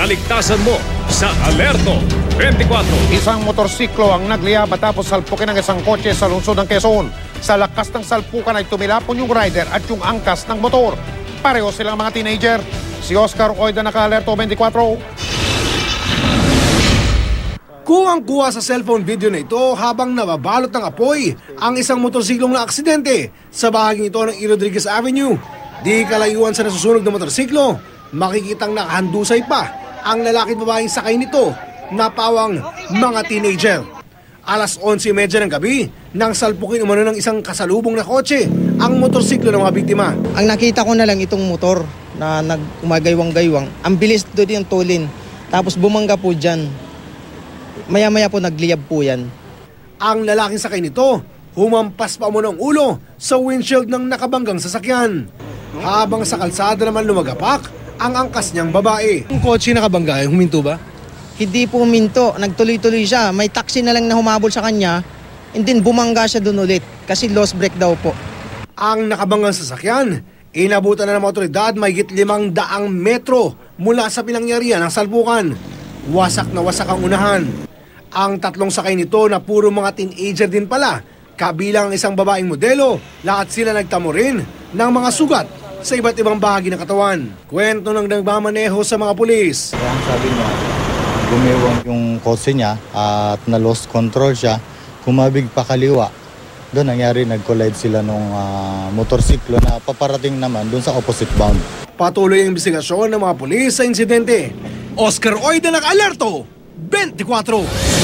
kaligtasan mo sa Alerto 24. Isang motorsiklo ang nagliyab matapos salpukin ng isang kotse sa lungsod ng Quezon. Sa lakas ng salpukan ay tumilapon yung rider at yung angkas ng motor. Pareho silang mga teenager. Si Oscar Oida, naka-Alerto 24. Kuwang-kuwa sa cellphone video na ito habang nababalot ng apoy ang isang motorsiklong na aksidente sa bahaging ito ng E. Rodriguez Avenue. Di kalayuan sa nasusunog na motorsiklo, makikitang nakahandusay pa ang lalaki at babaeng sakay nito na pawang mga teenager. Alas 11:30 ng gabi, nang salpukin umano ng isang kasalubong na kotse ang motorsiklo ng mga biktima. Ang nakita ko na lang itong motor na nagumagaywang-gaywang. Ang bilis doon yung tulin. Tapos bumangga po dyan. Maya-maya po nagliyab po yan. Ang lalaking sakay nito, humampas pa umano ang ulo sa windshield ng nakabanggang sasakyan. Habang sa kalsada naman lumagapak ang angkas niyang babae. Ang kotse nakabangga, huminto ba? Hindi po huminto, nagtuloy-tuloy siya. May taxi na lang na humabol sa kanya, and then bumangga siya doon ulit kasi lost brake daw po. Ang nakabanggang sasakyan, inabutan na ng mga otoridad mahigit 500 metro mula sa pinangyarihan ng salpukan. Wasak na wasak ang unahan. Ang tatlong sakay nito na puro mga teenager din pala, kabilang ang isang babaeng modelo, lahat sila nagtamo rin ng mga sugat sa iba't ibang bahagi ng katawan. Kwento ng nagmamaneho sa mga pulis. Kaya ang sabi niya, gumiwang yung kotse niya at na-lost control siya, kumabig pa kaliwa. Doon nangyari, nag-collide sila nung motorsiklo na paparating naman doon sa opposite bound. Patuloy ang investigasyon ng mga pulis sa insidente. Oscar Oida, naka-Alerto 24.